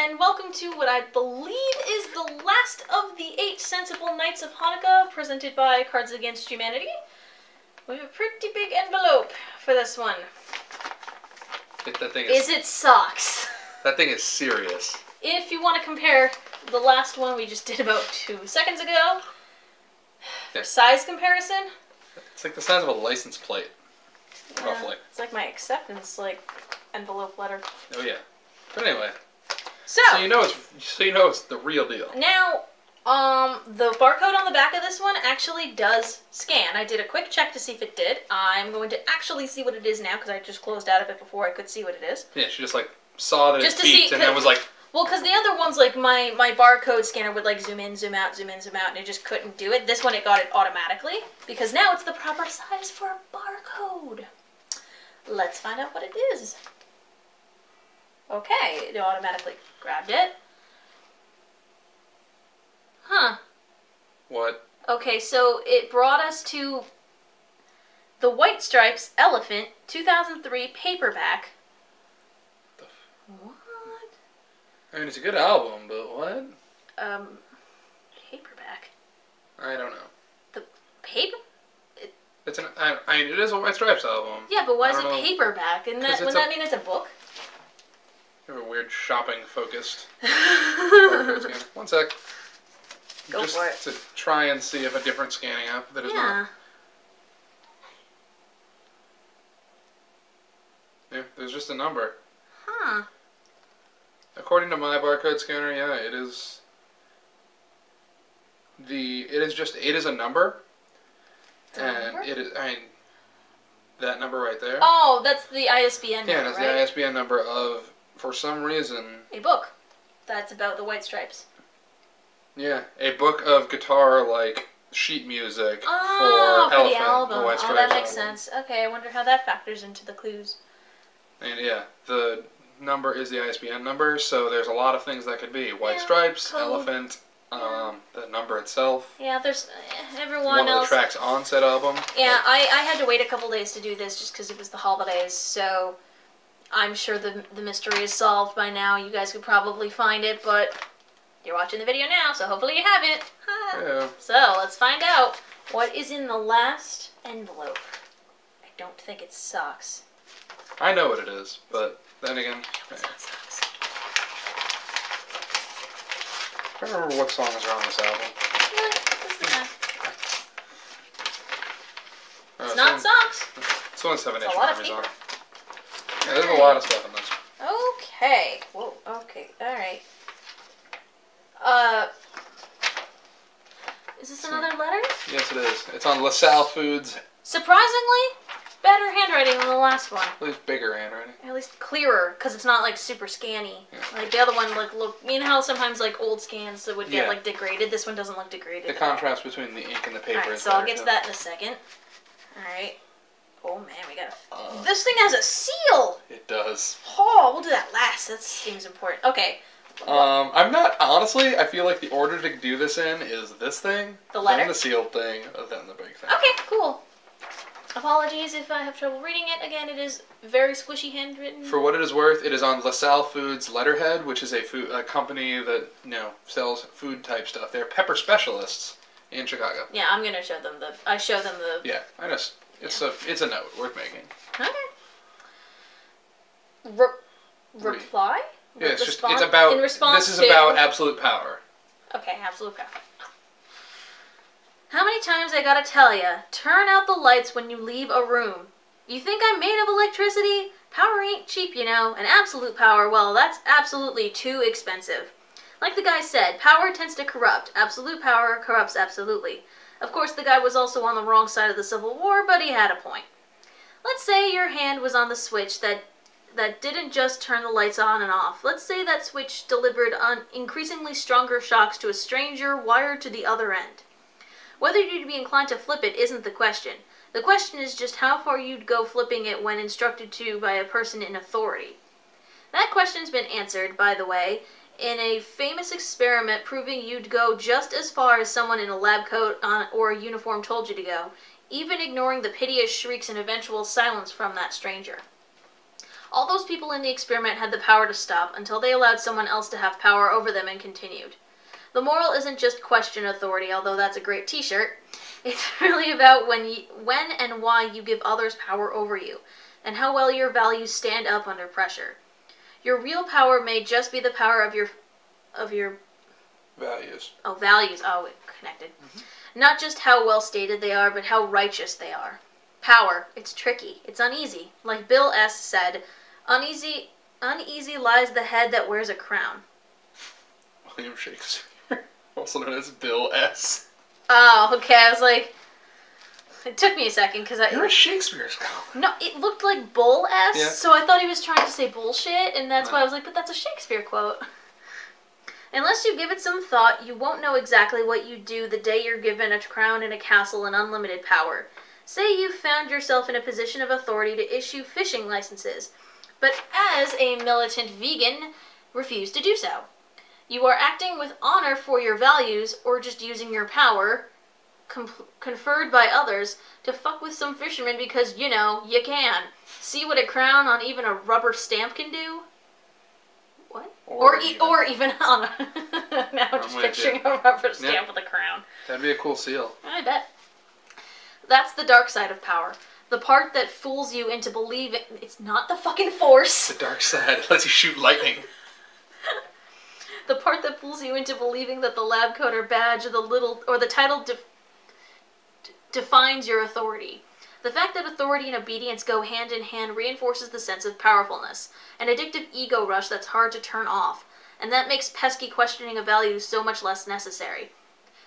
and welcome to what I believe is the last of the 8 sensible nights of Hanukkah presented by Cards Against Humanity. We have a pretty big envelope for this one. That thing is it socks? That thing is serious. If you want to compare the last one we just did about 2 seconds ago, for size comparison, it's like the size of a license plate, roughly. It's like my acceptance envelope letter. Oh yeah. But anyway. So you know it's the real deal. Now, the barcode on the back of this one actually does scan. I did a quick check to see if it did. I'm going to actually see what it is now because I just closed out of it before I could see what it is. Yeah, she just saw that it beeped and then was like... Well, because the other ones, my barcode scanner would zoom in, zoom out, zoom in, zoom out, and it just couldn't do it. This one, it got it automatically because now it's the proper size for a barcode. Let's find out what it is. Okay, it automatically grabbed it. Huh. What? Okay, so it brought us to the White Stripes Elephant 2003 paperback. What? I mean, it's a good album, but what? Paperback. I don't know. The paper? It is a White Stripes album. Yeah, but why is it paperback? And wouldn't that mean it's a book? You have a weird shopping-focused barcode scanner. One sec. Go for it. To try and see if a different scanning app that is not. Yeah, there's just a number. Huh. According to my barcode scanner, yeah, it is a number. And it is, that number right there. Oh, that's the ISBN number, yeah, that's right? the ISBN number of, for some reason... A book that's about the White Stripes. Yeah, a book of guitar, sheet music for Elephant, the album. the White Stripes that makes album. sense. Okay, I wonder how that factors into the clues. And yeah, the number is the ISBN number, so there's a lot of things that could be. White Stripes, code. Elephant, the number itself. Yeah, there's everyone One else. of the tracks on said album. Yeah, I had to wait a couple days to do this just because it was the holidays, so I'm sure the mystery is solved by now. You guys could probably find it, but you're watching the video now, so hopefully you have it. Yeah. So, let's find out what is in the last envelope. I don't think it's socks. I know what it is, but then again... It's not socks. I don't remember what songs are on this album. Really? This is it's not socks. It's only 7 Nation a lot of Army's on. paper. Yeah, there's a lot of stuff in this. Okay. Whoa, okay. Alright. Is this another letter? Yes, it is. It's on LaSalle Foods. Surprisingly, better handwriting than the last one. At least bigger handwriting. At least clearer, because it's not super scanny. Yeah. The other one, look, you know how sometimes old scans that would get degraded? This one doesn't look degraded. The contrast between the ink and the paper is so I'll get to that in a second. Alright. Oh man, we got this thing has a seal! It does. Oh, we'll do that last. That seems important. Okay. I'm not, honestly, I feel like the order to do this in is this thing, the letter, then the sealed thing, then the big thing. Okay, cool. Apologies if I have trouble reading it. Again, it is very squishy handwritten. For what it is worth, it is on LaSalle Foods letterhead, which is a company that, sells food type stuff. They're pepper specialists in Chicago. Yeah, I'm gonna show them I show them the... Yeah, I know. It's a note worth making. Okay. Reply? Yeah, it's about, in response this is about absolute power. Okay, absolute power. How many times I gotta tell ya, turn out the lights when you leave a room. You think I'm made of electricity? Power ain't cheap, and absolute power, well, that's absolutely too expensive. Like the guy said, power tends to corrupt. Absolute power corrupts absolutely. Of course, the guy was also on the wrong side of the Civil War, but he had a point. Let's say your hand was on the switch that didn't just turn the lights on and off. Let's say that switch delivered increasingly stronger shocks to a stranger wired to the other end. Whether you'd be inclined to flip it isn't the question. The question is just how far you'd go flipping it when instructed to by a person in authority. That question's been answered, by the way, in a famous experiment proving you'd go just as far as someone in a lab coat or a uniform told you to go, even ignoring the piteous shrieks and eventual silence from that stranger. All those people in the experiment had the power to stop until they allowed someone else to have power over them and continued. The moral isn't just question authority, although that's a great t-shirt. It's really about when and why you give others power over you, and how well your values stand up under pressure. Your real power may just be the power of your values. Oh, values. Oh, connected. Mm-hmm. Not just how well stated they are, but how righteous they are. Power. It's tricky. It's uneasy. Like Bill S. said, uneasy lies the head that wears a crown. William Shakespeare, also known as Bill S. Oh, okay. I was like, it took me a second because You're a Shakespeare scholar. No, it looked like Bull S, yeah. So I thought he was trying to say bullshit, and that's why I was like, but that's a Shakespeare quote. Unless you give it some thought, you won't know exactly what you do the day you're given a crown and a castle and unlimited power. Say you found yourself in a position of authority to issue fishing licenses, but as a militant vegan, refuse to do so. You are acting with honor for your values, or just using your power, conferred by others, to fuck with some fishermen because, you know, you can. See what a crown on even a rubber stamp can do? What? Or even on a... now I'm just picturing a rubber stamp with a crown. That'd be a cool seal. I bet. That's the dark side of power. The part that fools you into believing... It's not the fucking Force. The dark side lets you shoot lightning. The part that fools you into believing that the lab coat or badge or the title defines your authority. The fact that authority and obedience go hand in hand reinforces the sense of powerfulness, an addictive ego rush that's hard to turn off, and that makes pesky questioning of values so much less necessary.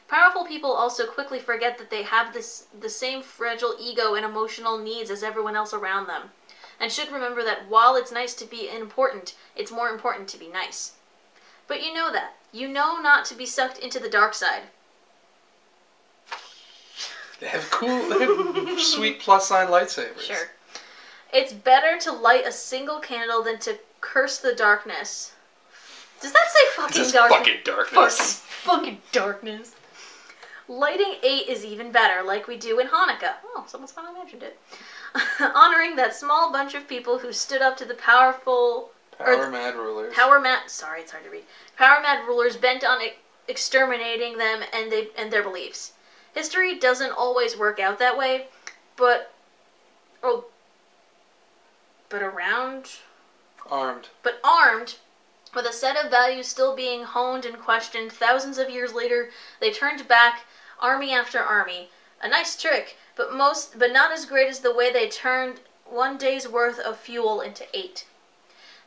Powerful people also quickly forget that they have the same fragile ego and emotional needs as everyone else around them, and should remember that while it's nice to be important, it's more important to be nice. But you know that. You know not to be sucked into the dark side. They have sweet plus sign lightsabers. Sure. It's better to light a single candle than to curse the darkness. Does that say fucking darkness? Fucking darkness. Fucking darkness. Lighting 8 is even better, like we do in Hanukkah. Oh, someone's finally mentioned it. Honoring that small bunch of people who stood up to the power mad rulers bent on exterminating them and their beliefs. History doesn't always work out that way, but armed, with a set of values still being honed and questioned, thousands of years later, they turned back army after army. A nice trick, but not as great as the way they turned one day's worth of fuel into 8.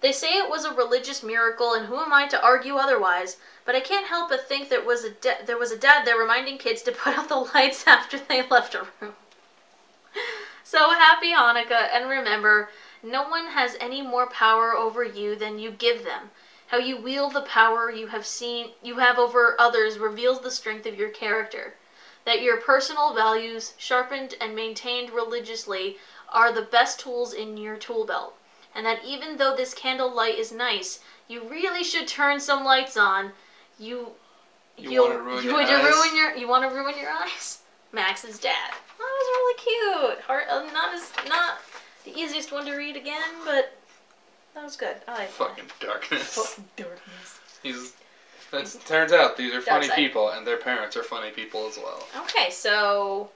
They say it was a religious miracle, and who am I to argue otherwise? But I can't help but think there was a dad there reminding kids to put out the lights after they left a room. So happy Hanukkah, and remember, no one has any more power over you than you give them. How you wield the power you have over others reveals the strength of your character. That your personal values, sharpened and maintained religiously, are the best tools in your tool belt. And that even though this candle light is nice, you really should turn some lights on. You want to ruin your eyes? Max's dad. That was really cute. Not the easiest one to read again, but that was good. I like fucking darkness. Fucking darkness. Turns out these are funny people, and their parents are funny people as well. Okay, so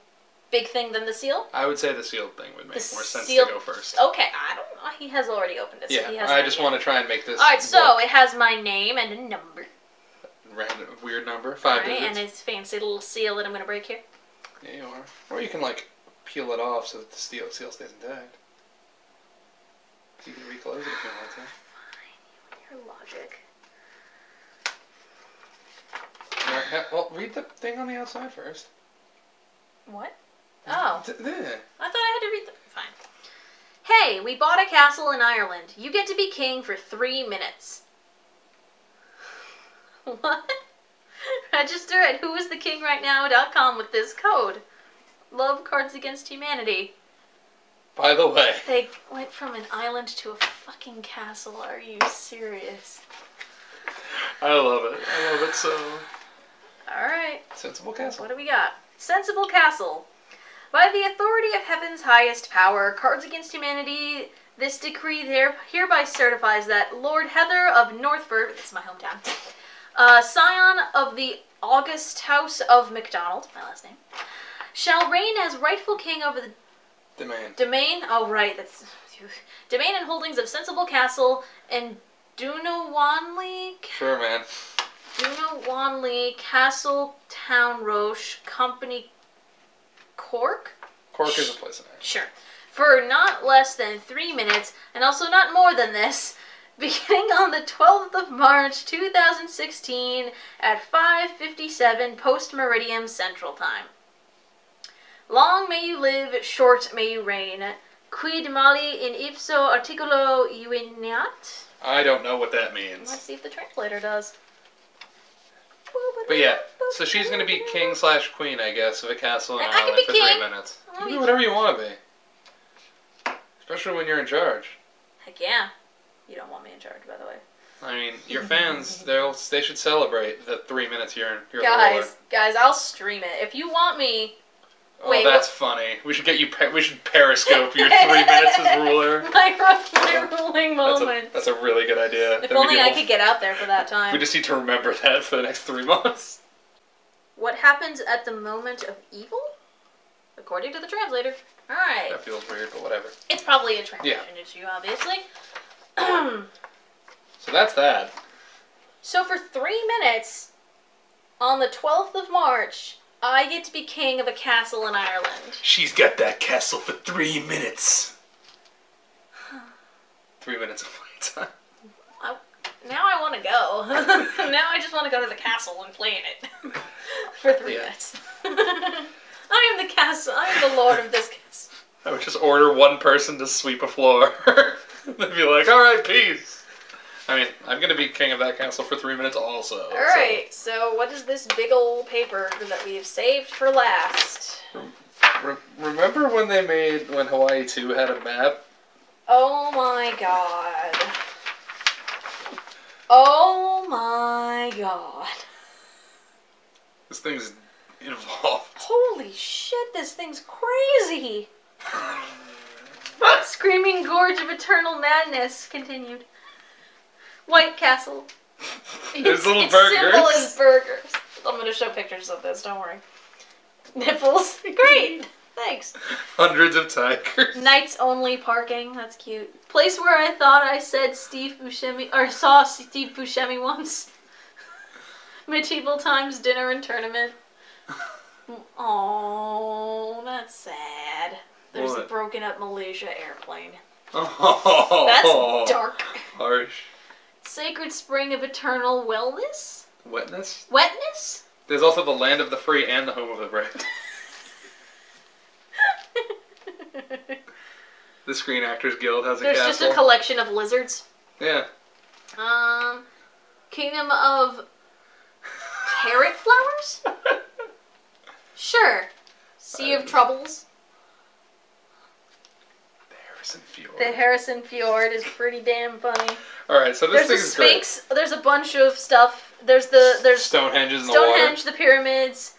big thing than the seal? I would say the sealed thing would make more sense to go first. Okay, I don't know. He has already opened it. Yeah, I just want to try and make this Alright, so it has my name and a number. Random, weird number, 5 digits. And his fancy little seal that I'm going to break here. Yeah, you are. Or you can, peel it off so that the seal stays intact. You can reclose it if you want to. Fine, your logic. Alright, well, read the thing on the outside first. What? Oh. There. I thought I had to read the... Fine. Hey, we bought a castle in Ireland. You get to be king for 3 minutes. What? Register at whoisthekingRightNow.com with this code. Love Cards Against Humanity. By the way. They went from an island to a fucking castle. Are you serious? I love it. I love it so. Alright. Sensible castle. What do we got? Sensible castle. By the authority of heaven's highest power, Cards Against Humanity, this decree hereby certifies that Lord Heather of Northford, this is my hometown, scion of the August House of MacDonald, my last name, shall reign as rightful king over the domain, oh right, that's domain and holdings of Sensible Castle and Dunawanley. Sure, man. Dunawanley Castle Town Roche Company Cork? Cork is a place in there. Sure. For not less than 3 minutes, and also not more than this, beginning on the 12th of March 2016 at 5:57 post-meridian Central Time. Long may you live, short may you reign. Quid mali in ipso articulo iuineat? I don't know what that means. Let's see if the translator does. But yeah, so she's going to be king/queen, I guess, of a castle in I Ireland can be for king. 3 minutes. You can do whatever you want to be. Especially when you're in charge. Heck yeah. You don't want me in charge, by the way. I mean, your fans, they should celebrate the 3 minutes you're the ruler. Guys, I'll stream it. If you want me... Oh, wait, that's funny. We should get you. We should Periscope your 3 minutes as ruler. My ruling moment. That's a really good idea. If only I could get out there for that time. We just need to remember that for the next 3 months. What happens at the moment of evil? According to the translator. Alright. That feels weird, but whatever. It's probably a translation issue, obviously. So that's that. So for 3 minutes, on the 12th of March... I get to be king of a castle in Ireland. She's got that castle for 3 minutes. 3 minutes of playtime. Now I want to go. Now I just want to go to the castle and play in it. For 3 minutes. I am the castle. I am the lord of this castle. I would just order one person to sweep a floor. They'd be like, alright, peace. I mean, I'm going to be king of that castle for 3 minutes also. Alright, so what is this big old paper that we've saved for last? Remember when when Hawaii 2 had a map? Oh my god. Oh my god. This thing's involved. Holy shit, this thing's crazy. Screaming gorge of eternal madness continued. White Castle. There's little its burgers. Symbol is burgers. I'm going to show pictures of this, don't worry. Nipples. Great. Thanks. Hundreds of tigers. Nights only parking. That's cute. Place where I thought I said Steve Buscemi, or saw Steve Buscemi once. Medieval times dinner and tournament. Oh, that's sad. There's a broken up Malaysia airplane. Oh. That's dark. Harsh. Sacred spring of eternal wellness? Wetness? Wetness? There's also the land of the free and the home of the brave. The Screen Actors Guild has a castle. There's just a collection of lizards. Yeah. Kingdom of carrot flowers? Sure. Sea of Troubles. Fjord. The Harrison Fjord is pretty damn funny. Alright, so this There's thing a is Sphinx. There's a bunch of stuff. There's Stonehenge in the water. Stonehenge, the pyramids.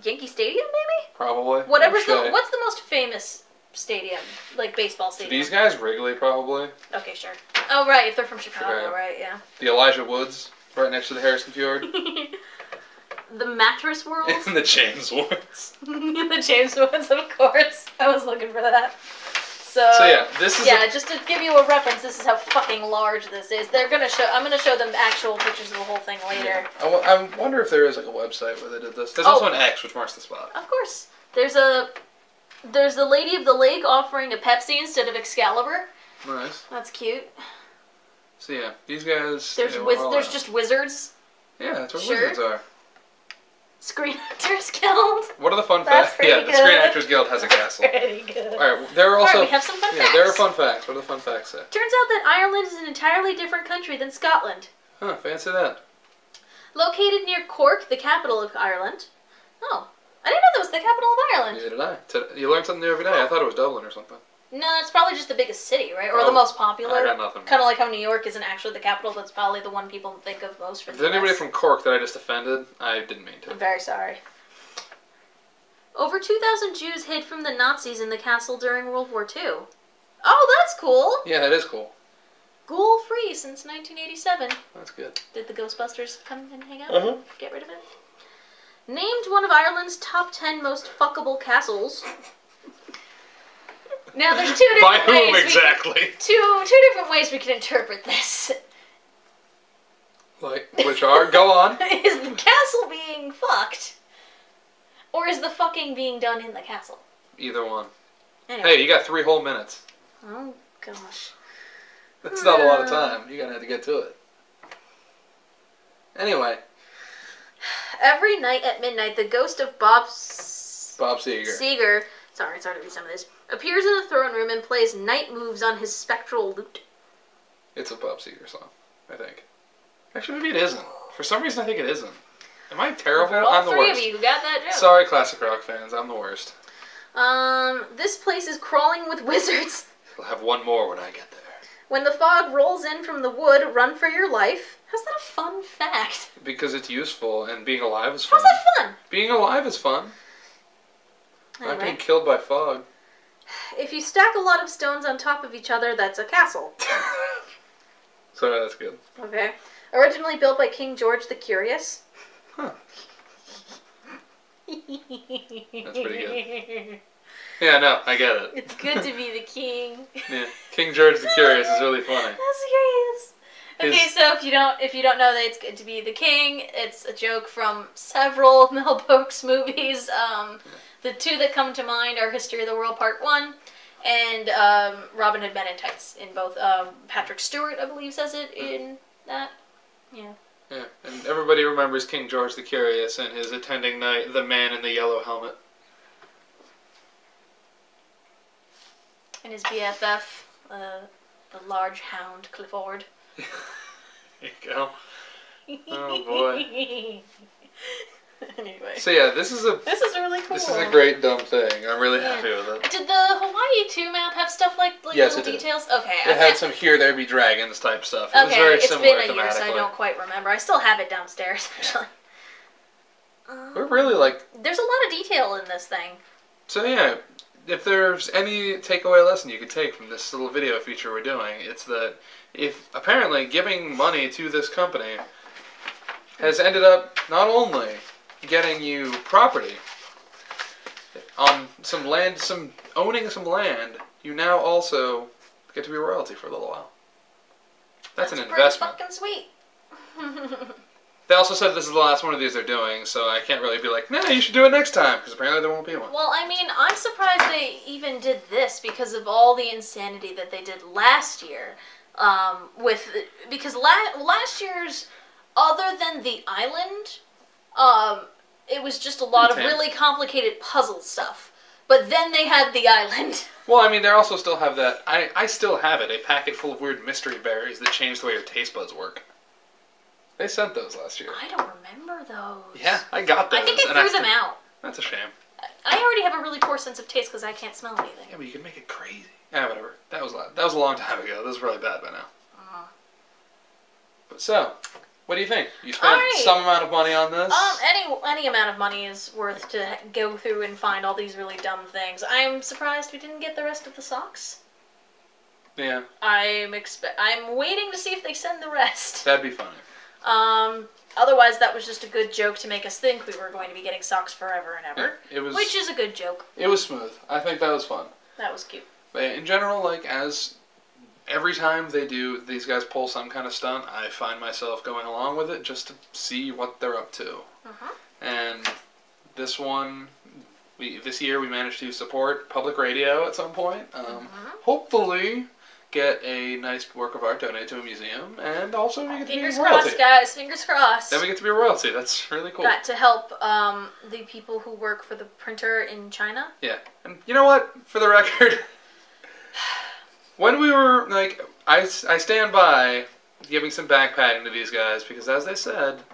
Yankee Stadium, maybe? Probably. What's the most famous stadium? Like baseball stadium? These guys, Wrigley, probably. Okay, sure. Oh, right, if they're from Chicago, right, yeah. The Elijah Woods, right next to the Harrison Fjord. The Mattress World? And the James Woods. The James Woods, of course. I was looking for that. So yeah, this is just to give you a reference, this is how fucking large this is. I'm gonna show them actual pictures of the whole thing later. I wonder if there is like a website where they did this. There's also an X, which marks the spot. Of course. There's the Lady of the Lake offering a Pepsi instead of Excalibur. Nice. That's cute. So yeah, these guys. There's just wizards. Yeah, that's what wizards are. Screen Actors Guild. What are the fun facts? Yeah, the Screen Actors Guild has a castle. Pretty good. Alright, there are also... Alright, we have some fun facts. there are fun facts. What do the fun facts say? Turns out that Ireland is an entirely different country than Scotland. Huh, fancy that. Located near Cork, the capital of Ireland. Oh, I didn't know that was the capital of Ireland. Neither did I. You learn something new every day. I thought it was Dublin or something. No, it's probably just the biggest city, right? Or the most popular. I got nothing. Kind of like how New York isn't actually the capital, but it's probably the one people think of most for the If there's anybody from Cork that I just offended, I didn't mean to. I'm very sorry. Over 2,000 Jews hid from the Nazis in the castle during World War II. Oh, that's cool. Yeah, that is cool. Ghoul-free since 1987. That's good. Did the Ghostbusters come and hang out? Uh-huh. Get rid of it? Named one of Ireland's top 10 most fuckable castles. Now, there's two different By whom ways exactly? Two different ways we can interpret this. Like, which are? Go on. Is the castle being fucked? Or is the fucking being done in the castle? Either one. Anyway. Hey, you got 3 whole minutes. Oh, gosh. That's not a lot of time. You're gonna have to get to it. Anyway. Every night at midnight, the ghost of Bob Seger, sorry, it's hard to read some of this, appears in the throne room and plays night moves on his spectral lute. It's a Bob Seger song, I think. Actually, maybe it isn't. For some reason, I think it isn't. Am I terrible? I'm the worst. All three of you got that joke. Sorry, classic rock fans. I'm the worst. This place is crawling with wizards. We'll have one more when I get there. When the fog rolls in from the wood, run for your life. How's that a fun fact? Because it's useful, and being alive is fun. How's that fun? Being alive is fun. Anyway. Not being killed by fog. If you stack a lot of stones on top of each other, that's a castle. Sorry, that's good. Okay. Originally built by King George the Curious. Huh. That's pretty good. Yeah, no, I get it. It's good to be the king. Yeah, King George the Curious is really funny. That's curious. Okay, so if you don't know that it's good to be the king, it's a joke from several Mel Brooks movies. The two that come to mind are History of the World Part 1 and Robin Hood Men in Tights. In both, Patrick Stewart, I believe, says it in that. Yeah. Yeah, and everybody remembers King George the Curious and his attending knight, the man in the yellow helmet. And his BFF, the large hound, Clifford. There you go. Oh boy. Anyway. So yeah, this is really cool. This is a great dumb thing. I'm really happy with it. Did the Hawaii 2 map have stuff like yes, little it details? Did. Okay. It had some here there be dragons type stuff. It was Okay, very it's similar been a year, so I don't quite remember. I still have it downstairs, actually. We're really like... There's a lot of detail in this thing. So yeah, if there's any takeaway lesson you could take from this little video feature we're doing, it's that if apparently giving money to this company has ended up not only getting you property on some land, owning some land, you now also get to be royalty for a little while. That's an investment. Pretty fucking sweet. They also said this is the last one of these they're doing, so I can't really be like, nah, you should do it next time, because apparently there won't be one. Well, I mean, I'm surprised they even did this because of all the insanity that they did last year. Because last year's, other than the island, it was just a lot of really complicated puzzle stuff. But then they had the island. Well, I mean, they also still have that, I still have it, a packet full of weird mystery berries that change the way your taste buds work. They sent those last year. I don't remember those. Yeah, I got those. I think I threw them out. That's a shame. I already have a really poor sense of taste because I can't smell anything. Yeah, but you can make it crazy. Yeah, whatever. That was a long time ago. This is really bad by now. But so, what do you think? You spent some amount of money on this? Any amount of money is worth to go through and find all these really dumb things. I'm surprised we didn't get the rest of the socks. Yeah. I'm waiting to see if they send the rest. That'd be funny. Otherwise, that was just a good joke to make us think we were going to be getting socks forever and ever. Yeah, it was, which is a good joke. It was smooth. I think that was fun. That was cute. But in general, like, as every time these guys pull some kind of stunt, I find myself going along with it just to see what they're up to. And this one, this year we managed to support public radio at some point. Hopefully get a nice work of art donated to a museum, and also we get to be royalty. Fingers crossed, guys. Fingers crossed. Then we get to be royalty. That's really cool. Got to help the people who work for the printer in China. Yeah. And you know what? For the record, when we were, like, I stand by giving some back patting to these guys, because as they said,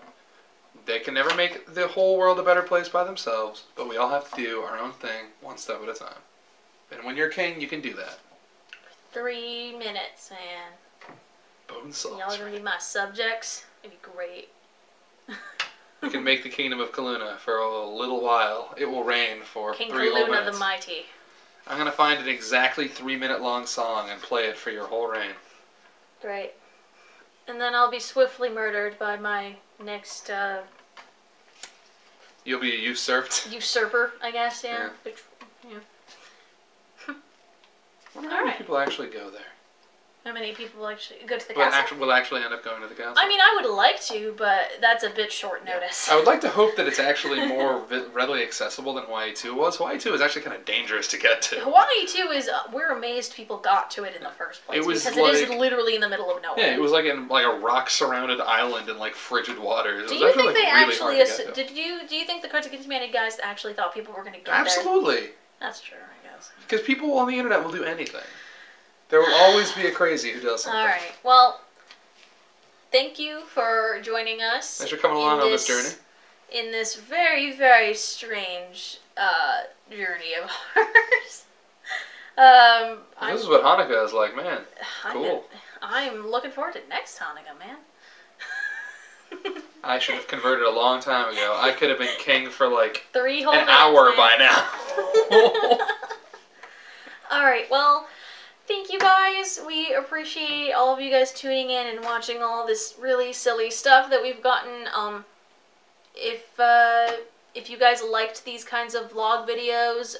they can never make the whole world a better place by themselves, but we all have to do our own thing, one step at a time. And when you're king, you can do that. 3 minutes, man. Bone sauce. Y'all are gonna be my subjects? It'd be great. We can make the kingdom of Calluna for a little while. It will reign for King 3 whole Calluna minutes. the Mighty. I'm gonna find an exactly 3-minute long song and play it for your whole reign. Great. And then I'll be swiftly murdered by my next You'll be usurped. usurper, I guess. Yeah. I wonder how many people actually go there. How many people actually go to the But castle? will actually end up going to the castle. I mean, I would like to, but that's a bit short notice. I would like to hope that it's actually more readily accessible than Hawaii 2 was. Hawaii 2 is actually kind of dangerous to get to. Hawaii 2 is, we're amazed people got to it in the first place. Because it is literally in the middle of nowhere. Yeah, it was like in like a rock-surrounded island in like frigid waters. Do you think they actually, do you think the Cards Against Humanity guys actually thought people were going to go there? Absolutely. That's true, I guess. Because people on the internet will do anything. There will always be a crazy who does something. Alright, well, thank you for joining us. Thanks for coming along on this journey. In this very, very strange journey of ours. This is what Hanukkah is like, man. Cool. I'm looking forward to next Hanukkah, man. I should have converted a long time ago. I could have been king for like 3 whole an minutes, hour man. by now. Alright, well, thank you guys. We appreciate all of you guys tuning in and watching all this really silly stuff that we've gotten. If you guys liked these kinds of vlog videos,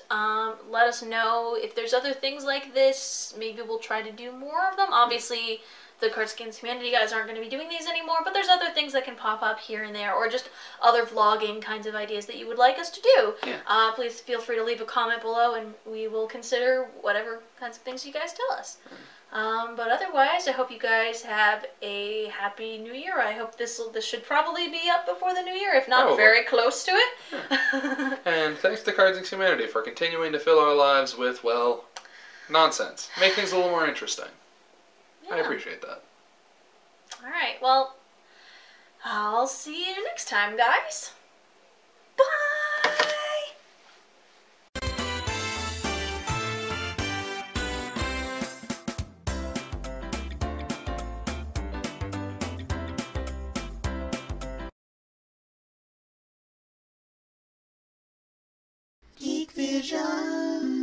let us know. If there's other things like this, maybe we'll try to do more of them. Obviously, the Cards Against Humanity guys aren't going to be doing these anymore, but there's other things that can pop up here and there, or just other vlogging kinds of ideas that you would like us to do. Yeah. Please feel free to leave a comment below, and we will consider whatever kinds of things you guys tell us. But otherwise, I hope you guys have a happy New Year. I hope this should probably be up before the New Year, if not very close to it. Yeah. And thanks to Cards Against Humanity for continuing to fill our lives with, well, nonsense. Make things a little more interesting. Yeah. I appreciate that. Alright, well, I'll see you next time, guys. Bye! Geek Vision.